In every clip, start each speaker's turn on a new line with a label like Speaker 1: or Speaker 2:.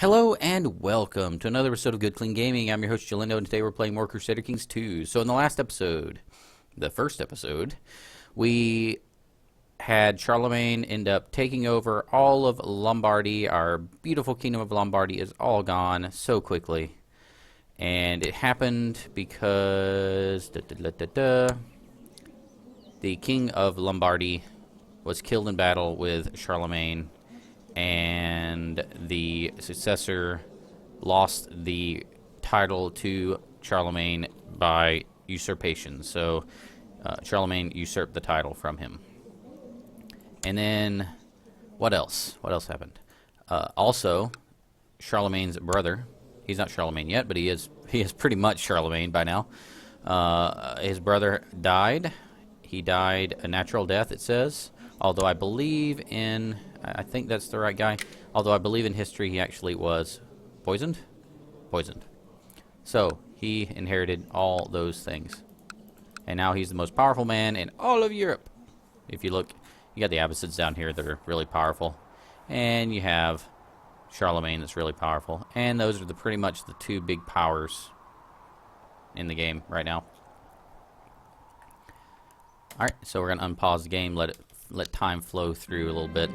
Speaker 1: Hello and welcome to another episode of Good Clean Gaming. I'm your host Jalindo, and today we're playing more Crusader Kings 2. So in the last episode, the first episode, we had Charlemagne end up taking over all of Lombardy. Our beautiful kingdom of Lombardy is all gone so quickly. And it happened because the king of Lombardy was killed in battle with Charlemagne, and the successor lost the title to Charlemagne by usurpation. So Charlemagne usurped the title from him. And then what else? What else happened? Also, Charlemagne's brother, he's not Charlemagne yet, but he is pretty much Charlemagne by now. His brother died. He died a natural death, it says. Although I believe in, I think that's the right guy. Although I believe in history he actually was poisoned. Poisoned. So he inherited all those things. And now he's the most powerful man in all of Europe. If you look, you got the Abbasids down here that are really powerful. And you have Charlemagne that's really powerful. And those are pretty much the two big powers in the game right now. Alright, so we're going to unpause the game, let time flow through a little bit.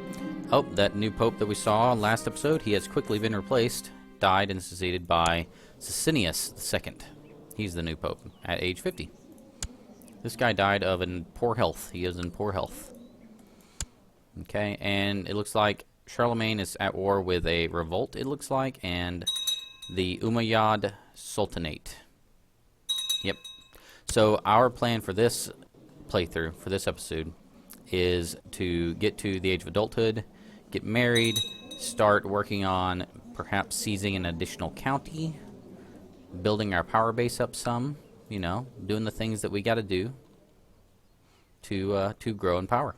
Speaker 1: Oh, that new pope that we saw last episode, he has quickly been replaced, died and succeeded by Sicinius II. He's the new pope at age 50. This guy died of poor health. He is in poor health. Okay, and it looks like Charlemagne is at war with a revolt, it looks like, and the Umayyad Sultanate. Yep. So our plan for this playthrough, for this episode, is to get to the age of adulthood, get married, start working on perhaps seizing an additional county, building our power base up some, you know, doing the things that we got to do to grow in power.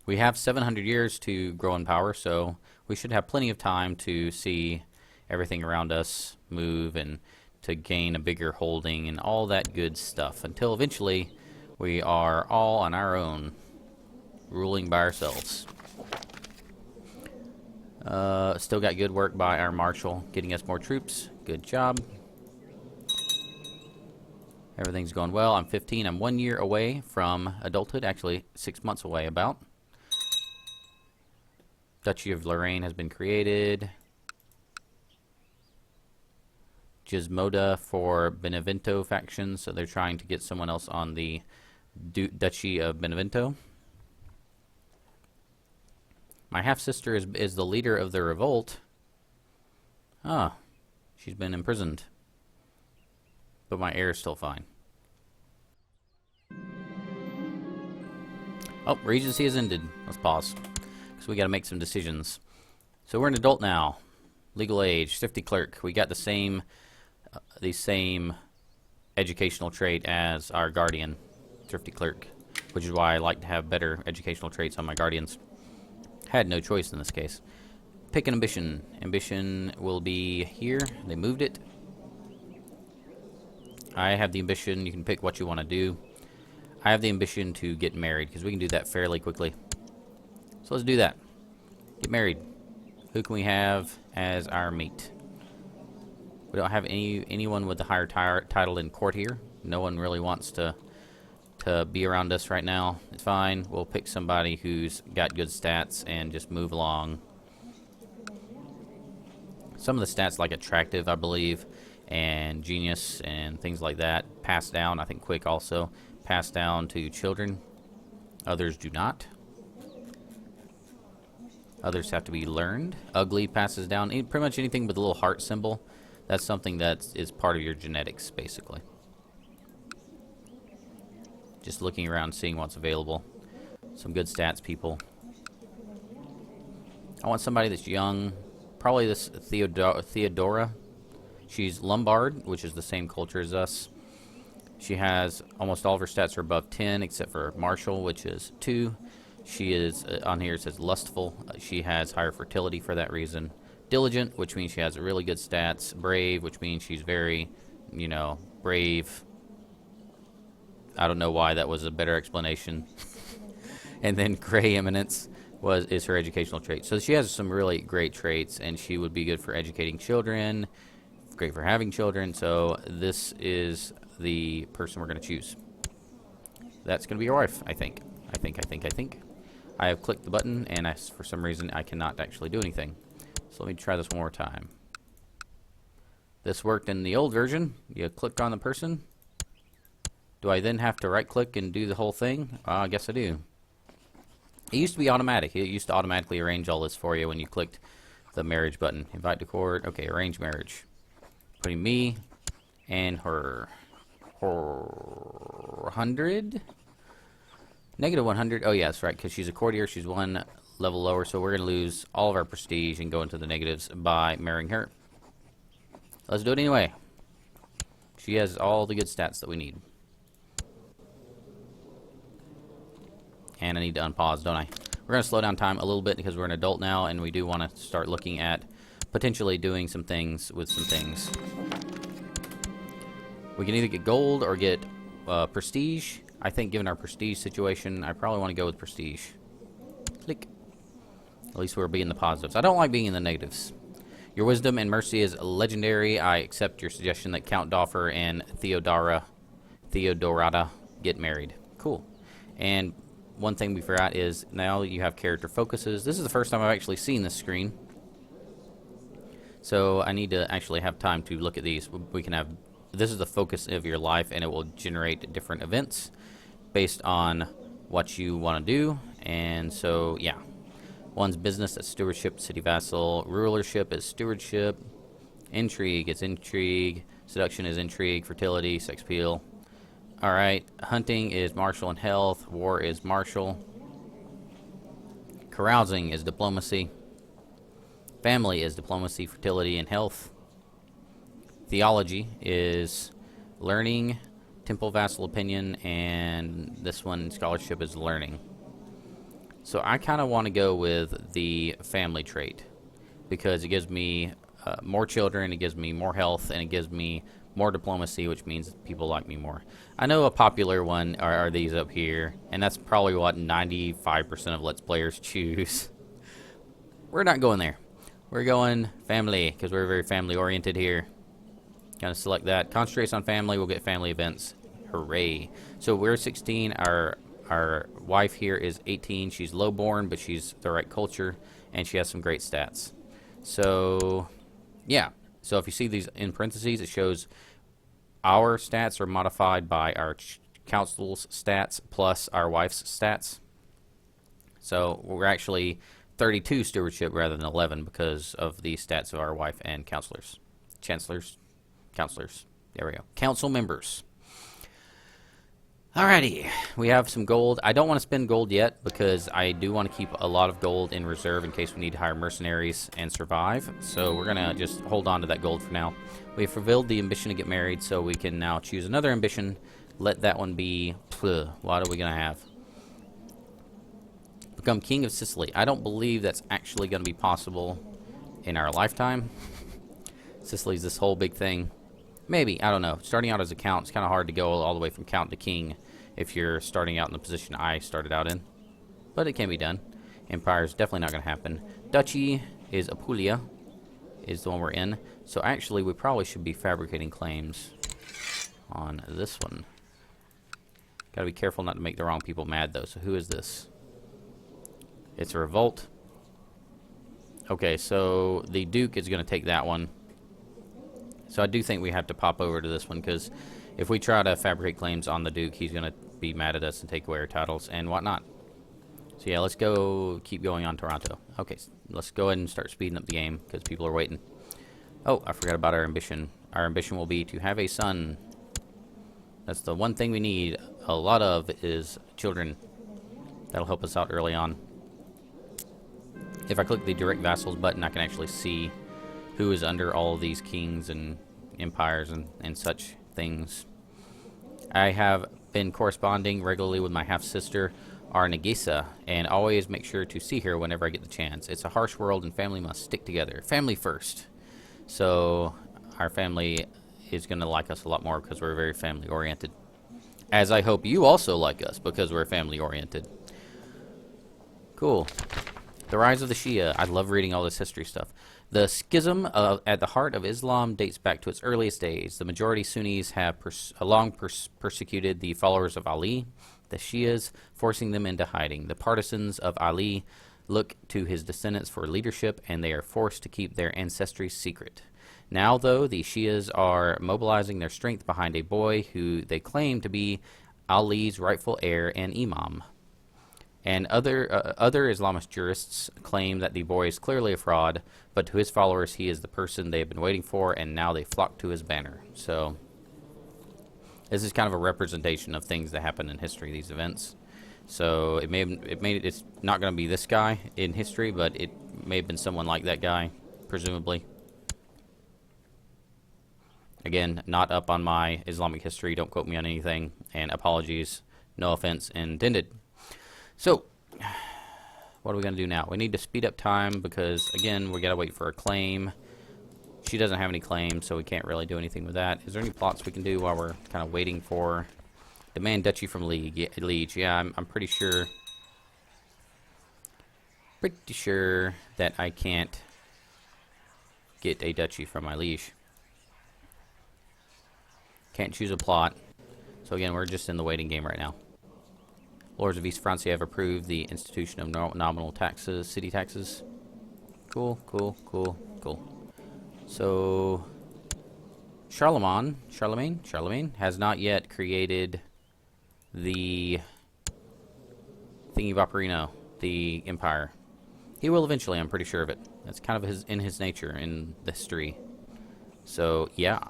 Speaker 1: We have 700 years to grow in power, so we should have plenty of time to see everything around us move and to gain a bigger holding and all that good stuff until eventually we are all on our own, ruling by ourselves. Still got good work by our marshal, getting us more troops. Good job. Everything's going well. I'm 15. I'm 1 year away from adulthood. Actually, 6 months away about. Duchy of Lorraine has been created. Gizmoda for Benevento faction, so they're trying to get someone else on the Duchy of Benevento. My half-sister is the leader of the revolt. Ah, she's been imprisoned. But my heir is still fine. Oh, Regency has ended. Let's pause, because we got to make some decisions. So we're an adult now. Legal age, 50 clerk. We got the same educational trait as our guardian, thrifty clerk, which is why I like to have better educational traits on my guardians. Had no choice in this case. Pick an ambition. Ambition will be here. They moved it. I have the ambition. You can pick what you want to do. I have the ambition to get married, because we can do that fairly quickly. So let's do that. Get married. Who can we have as our mate? We don't have anyone with the higher title in court here. No one really wants to be around us right now. It's fine. We'll pick somebody who's got good stats and just move along. Some of the stats like attractive, I believe, and genius and things like that pass down. I think quick also pass down to children. Others do not. Others have to be learned. Ugly passes down. Pretty much anything with a little heart symbol. That's something that is part of your genetics, basically. Just looking around, seeing what's available. Some good stats, people. I want somebody that's young. Probably this Theodora. She's Lombard, which is the same culture as us. She has almost all of her stats are above 10, except for Martial, which is 2. She is, on here it says lustful. She has higher fertility for that reason. Diligent, which means she has really good stats. Brave, which means she's very, you know, brave. I don't know why that was a better explanation. And then Gray Eminence, is her educational trait. So she has some really great traits, and she would be good for educating children, great for having children. So this is the person we're going to choose. That's going to be your wife, I think. I think. I have clicked the button, and for some reason I cannot actually do anything. So let me try this one more time. This worked in the old version. You click on the person. Do I then have to right-click and do the whole thing? I guess I do. It used to be automatic. It used to automatically arrange all this for you when you clicked the marriage button. Invite to court. Okay, arrange marriage. Putting me and her. 100? Negative 100. Oh, yeah, that's right, because she's a courtier. She's one level lower, so we're going to lose all of our prestige and go into the negatives by marrying her. Let's do it anyway. She has all the good stats that we need. And I need to unpause, don't I? We're going to slow down time a little bit because we're an adult now, and we do want to start looking at potentially doing some things with some things. We can either get gold or get prestige. I think given our prestige situation, I probably want to go with prestige. Click. At least we're being the positives. I don't like being in the negatives. Your wisdom and mercy is legendary. I accept your suggestion that Count Doffer and Theodorata get married. Cool. And one thing we forgot is now you have character focuses. This is the first time I've actually seen this screen. So I need to actually have time to look at these. We can have, this is the focus of your life, and it will generate different events based on what you want to do. And so, yeah. One's business, that's stewardship, city vassal. Rulership is stewardship. Intrigue, it's intrigue. Seduction is intrigue. Fertility, sex appeal. Alright, hunting is martial and health. War is martial. Carousing is diplomacy. Family is diplomacy, fertility, and health. Theology is learning. Temple vassal opinion, and this one, scholarship, is learning. So I kind of want to go with the family trait because it gives me more children, it gives me more health, and it gives me more diplomacy, which means people like me more. I know a popular one are these up here, and that's probably what 95% of Let's Players choose. We're not going there. We're going family because we're very family oriented here. Kind of select that. Concentrates on family, we'll get family events. Hooray. So we're 16, our wife here is 18. She's lowborn, but she's the right culture, and she has some great stats. So, yeah. So if you see these in parentheses, it shows our stats are modified by our council's stats plus our wife's stats. So we're actually 32 stewardship rather than 11 because of the stats of our wife and counselors. Chancellors. Counselors. There we go. Council members. Alrighty, we have some gold. I don't want to spend gold yet because I do want to keep a lot of gold in reserve in case we need to hire mercenaries and survive. So we're going to just hold on to that gold for now. We've fulfilled the ambition to get married, so we can now choose another ambition. Let that one be, what are we going to have? Become King of Sicily. I don't believe that's actually going to be possible in our lifetime. Sicily's this whole big thing. Maybe, I don't know. Starting out as a count, it's kind of hard to go all the way from count to king if you're starting out in the position I started out in. But it can be done. Empire is definitely not going to happen. Duchy is Apulia, is the one we're in. So actually, we probably should be fabricating claims on this one. Got to be careful not to make the wrong people mad, though. So who is this? It's a revolt. Okay, so the Duke is going to take that one. So I do think we have to pop over to this one because if we try to fabricate claims on the Duke, he's going to be mad at us and take away our titles and whatnot. So yeah, let's go keep going on Taranto. Okay, let's go ahead and start speeding up the game because people are waiting. Oh, I forgot about our ambition. Our ambition will be to have a son. That's the one thing we need a lot of is children. That'll help us out early on. If I click the direct vassals button, I can actually see who is under all of these kings and empires and such things. I have been corresponding regularly with my half-sister, Arnagisa, and always make sure to see her whenever I get the chance. It's a harsh world and family must stick together. Family first. So our family is going to like us a lot more because we're very family-oriented. As I hope you also like us because we're family-oriented. Cool. The rise of the Shia. I love reading all this history stuff. The schism at the heart of Islam dates back to its earliest days. The majority Sunnis have long persecuted the followers of Ali, the Shias, forcing them into hiding. The partisans of Ali look to his descendants for leadership, and they are forced to keep their ancestry secret. Now, though, the Shias are mobilizing their strength behind a boy who they claim to be Ali's rightful heir and imam. And other Islamist jurists claim that the boy is clearly a fraud, but to his followers he is the person they have been waiting for, and now they flock to his banner. So this is kind of a representation of things that happen in history, these events. So it's not going to be this guy in history, but it may have been someone like that guy, presumably. Again, not up on my Islamic history. Don't quote me on anything, and apologies, no offense intended. So, what are we going to do now? We need to speed up time because, again, we got to wait for a claim. She doesn't have any claims, so we can't really do anything with that. Is there any plots we can do while we're kind of waiting for demand duchy from liege? Yeah, I'm pretty sure that I can't get a duchy from my liege. Can't choose a plot. So again, we're just in the waiting game right now. Lords of East Francia have approved the institution of nominal taxes, city taxes. Cool. So, Charlemagne has not yet created the Thingy-Bopperino, the empire. He will eventually, I'm pretty sure of it. That's kind of in his nature, in the history. So, yeah.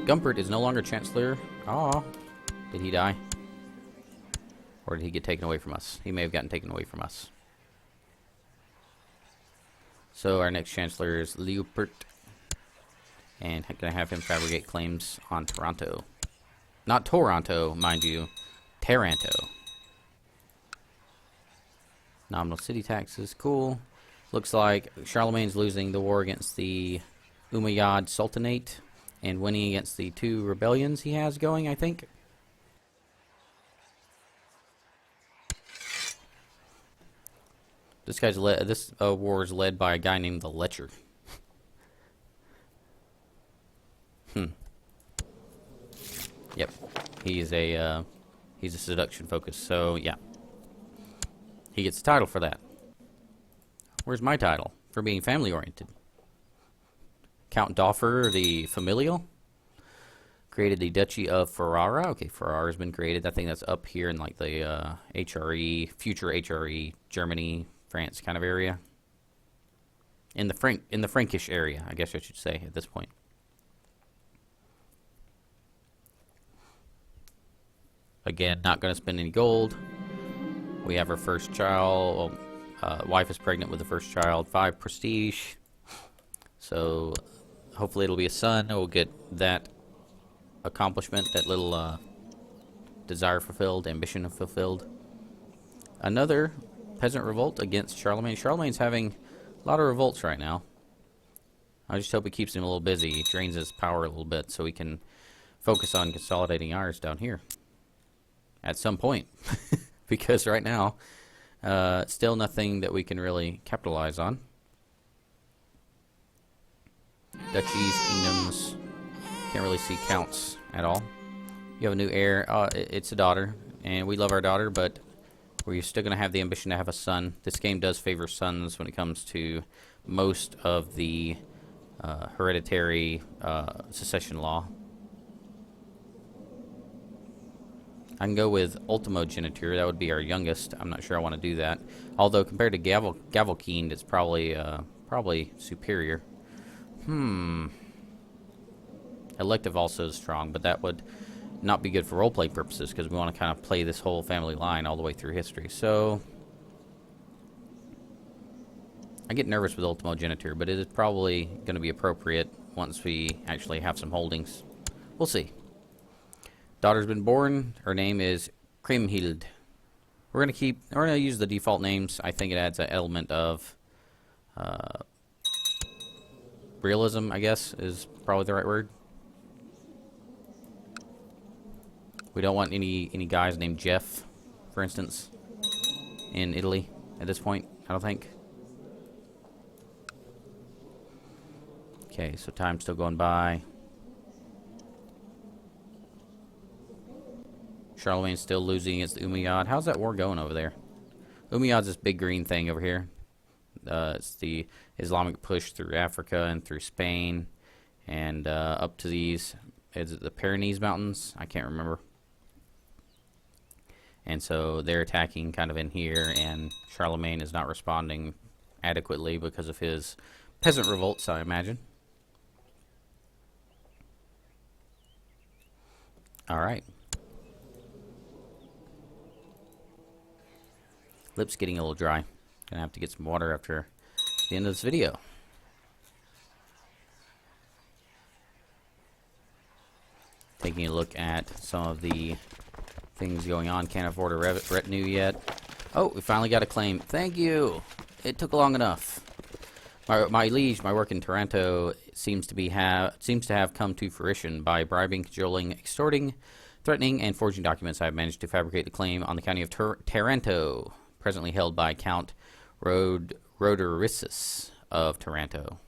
Speaker 1: Gumpert is no longer Chancellor. Aw. Did he die? Or did he get taken away from us? He may have gotten taken away from us. So our next Chancellor is Leupert. And I'm going to have him fabricate claims on Taranto. Not Toronto, mind you. Taranto. Nominal city taxes. Cool. Looks like Charlemagne's losing the war against the Umayyad Sultanate and winning against the 2 rebellions he has going, I think. This war is led by a guy named the Lecher. Yep, he's a seduction focus. So yeah, he gets a title for that. Where's my title for being family oriented? Count Doffer the Familial created the Duchy of Ferrara. Okay, Ferrara's been created. I think that's up here in like the HRE, future HRE, Germany, France kind of area. In the Frankish area, I guess I should say at this point. Again, not going to spend any gold. We have our first child. Wife is pregnant with the first child. 5 prestige. So hopefully it'll be a son. We'll get that accomplishment, that little desire fulfilled, ambition fulfilled. Another peasant revolt against Charlemagne. Charlemagne's having a lot of revolts right now. I just hope it keeps him a little busy. He drains his power a little bit so he can focus on consolidating ours down here at some point. Because right now, still nothing that we can really capitalize on. Duchies, kingdoms, can't really see counts at all. You have a new heir. It's a daughter, and we love our daughter, but we're still going to have the ambition to have a son. This game does favor sons when it comes to most of the hereditary succession law. I can go with ultimogeniture. That would be our youngest. I'm not sure I want to do that. Although compared to Gavelkind, it's probably superior. Elective also is strong, but that would not be good for roleplay purposes because we want to kind of play this whole family line all the way through history. So I get nervous with ultimogeniture, but it is probably going to be appropriate once we actually have some holdings. We'll see. Daughter's been born. Her name is Kriemhild. We're gonna use the default names. I think it adds an element of realism, I guess, is probably the right word. We don't want any guys named Jeff, for instance, in Italy at this point, I don't think. Okay, so time's still going by. Charlemagne's still losing against the Umayyad. How's that war going over there? Umayyad's this big green thing over here. It's the Islamic push through Africa and through Spain and up to these, is it the Pyrenees Mountains? I can't remember. And so they're attacking kind of in here, and Charlemagne is not responding adequately because of his peasant revolts, I imagine. All right. Lips getting a little dry. Gonna have to get some water after the end of this video. Taking a look at some of the things going on. Can't afford a retinue yet. Oh, we finally got a claim. Thank you. It took long enough. My liege, my work in Taranto seems to have come to fruition. By bribing, cajoling, extorting, threatening, and forging documents, I have managed to fabricate the claim on the county of Taranto, presently held by Count Rodericis of Taranto.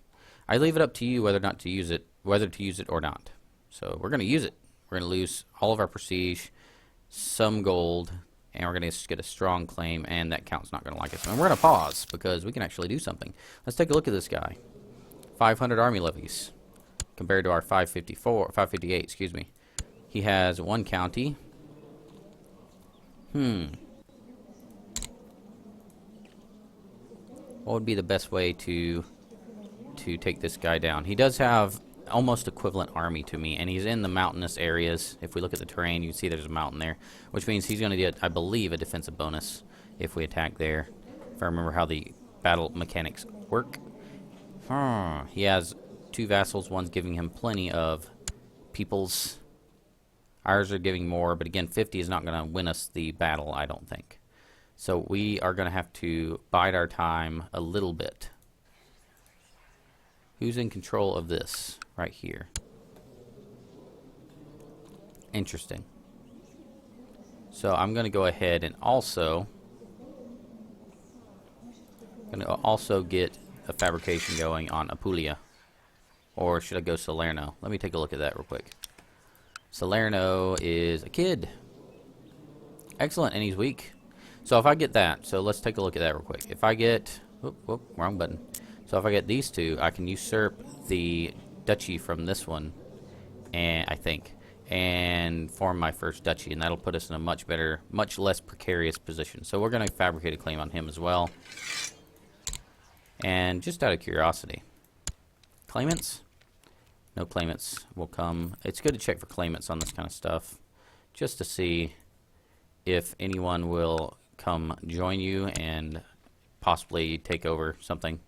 Speaker 1: I leave it up to you whether to use it or not. So we're going to use it. We're going to lose all of our prestige, some gold, and we're going to get a strong claim, and that count's not going to like us. And we're going to pause because we can actually do something. Let's take a look at this guy. 500 army levies compared to our 558, excuse me. He has one county. What would be the best way to take this guy down? He does have almost equivalent army to me, and he's in the mountainous areas. If we look at the terrain, you can see there's a mountain there, which means he's going to get, I believe, a defensive bonus if we attack there, if I remember how the battle mechanics work. He has 2 vassals. One's giving him plenty of peoples. Ours are giving more, but again, 50 is not going to win us the battle, I don't think. So we are going to have to bide our time a little bit. Who's in control of this right here? Interesting. So I'm going to go ahead and also get a fabrication going on Apulia. Or should I go Salerno? Let me take a look at that real quick. Salerno is a kid. Excellent, and he's weak. So if I get that, so let's take a look at that real quick. If I get, wrong button. So if I get these two, I can usurp the duchy from this one, and I think, and form my first duchy, and that'll put us in a much better, much less precarious position. So we're going to fabricate a claim on him as well. And just out of curiosity, claimants? No claimants will come. It's good to check for claimants on this kind of stuff, just to see if anyone will come join you and possibly take over something.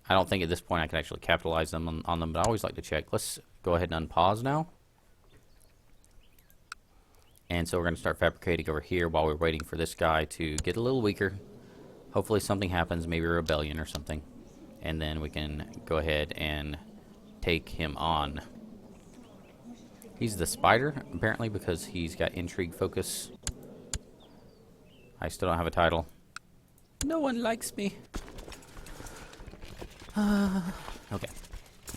Speaker 1: I don't think at this point I can actually capitalize them on them, but I always like to check. Let's go ahead and unpause now. And so we're going to start fabricating over here while we're waiting for this guy to get a little weaker. Hopefully something happens, maybe a rebellion or something. And then we can go ahead and take him on. He's the spider, apparently, because he's got intrigue focus. I still don't have a title. No one likes me. Okay.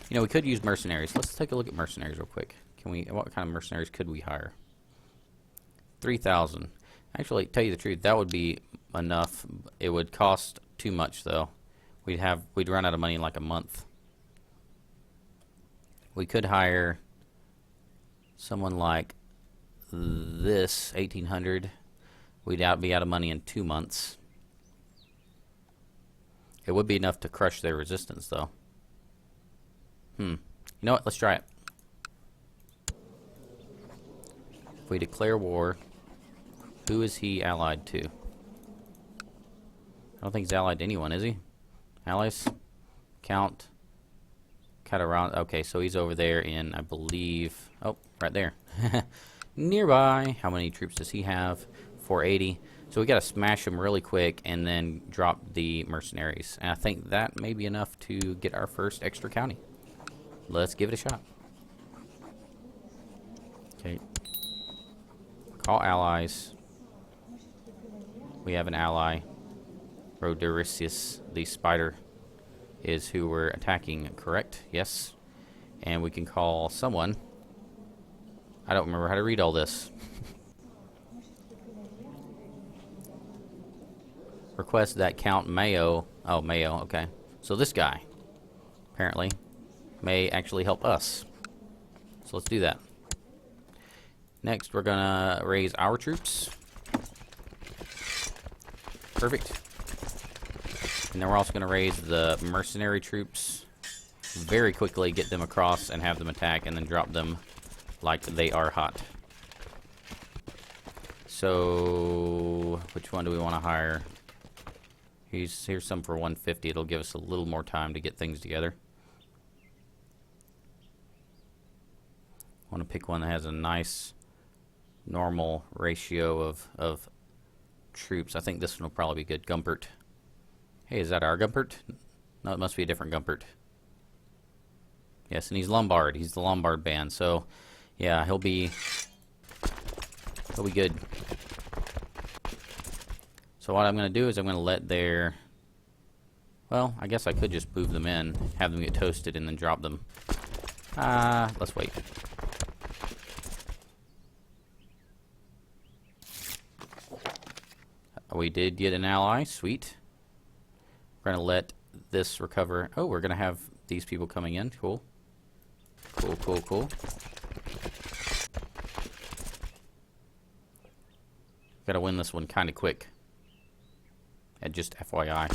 Speaker 1: You know, we could use mercenaries. Let's take a look at mercenaries real quick. What kind of mercenaries could we hire? 3,000. Actually, tell you the truth, that would be enough. It would cost too much, though. We'd run out of money in like a month. We could hire someone like this, 1,800. We'd be out of money in 2 months. It would be enough to crush their resistance, though. You know what? Let's try it. If we declare war, who is he allied to? I don't think he's allied to anyone, is he? Allies? Count. Taranto. Okay, so he's over there in, I believe... Oh, right there. Nearby. How many troops does he have? 480. So we got to smash him really quick and then drop the mercenaries. And I think that may be enough to get our first extra county. Let's give it a shot. Okay. Call allies. We have an ally. Rodericius, the spider, is who we're attacking, correct? Yes. And we can call someone. I don't remember how to read all this. Request that Count Mayo. Oh, Mayo, okay. So this guy, apparently, may actually help us. So let's do that. Next, we're gonna raise our troops. Perfect. And then we're also gonna raise the mercenary troops very quickly, get them across and have them attack, and then drop them like they are hot. So, which one do we want to hire? Here's some for 150. It'll give us a little more time to get things together. I want to pick one that has a nice normal ratio of troops. I think this one will probably be good. Gumpert. Hey, is that our Gumpert? No, it must be a different Gumpert. Yes, and he's Lombard. He's the Lombard band. So, yeah, he'll be good. So what I'm going to do is I'm going to let their... Well, I guess I could just move them in, have them get toasted, and then drop them. Let's wait. We did get an ally. Sweet. We're going to let this recover. Oh, we're going to have these people coming in. Cool. Cool, cool, cool. Got to win this one kind of quick. And just FYI.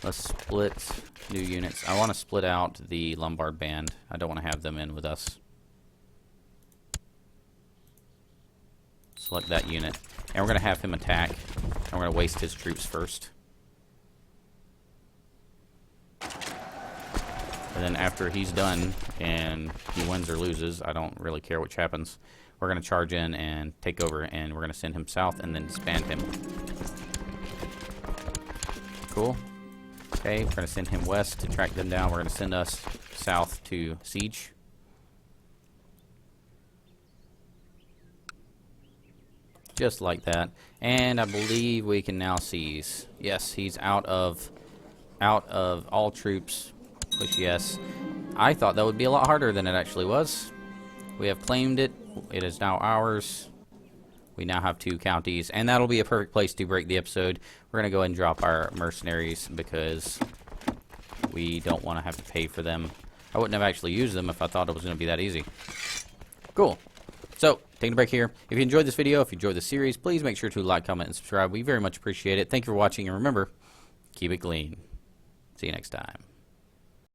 Speaker 1: Let's split new units. I want to split out the Lombard band. I don't want to have them in with us. Select that unit. And we're going to have him attack. And we're going to waste his troops first. And then after he's done and he wins or loses, I don't really care which happens, we're going to charge in and take over, and we're going to send him south and then disband him. Cool. Okay, we're going to send him west to track them down. We're going to send us south to siege. Just like that. And I believe we can now seize. Yes, he's out of all troops. Push yes. I thought that would be a lot harder than it actually was. We have claimed it. It is now ours. We now have 2 counties, and that'll be a perfect place to break the episode. We're going to go ahead and drop our mercenaries because we don't want to have to pay for them. I wouldn't have actually used them if I thought it was going to be that easy. Cool. So, taking a break here. If you enjoyed this video, if you enjoyed this series, please make sure to like, comment, and subscribe. We very much appreciate it. Thank you for watching, and remember, keep it clean. See you next time.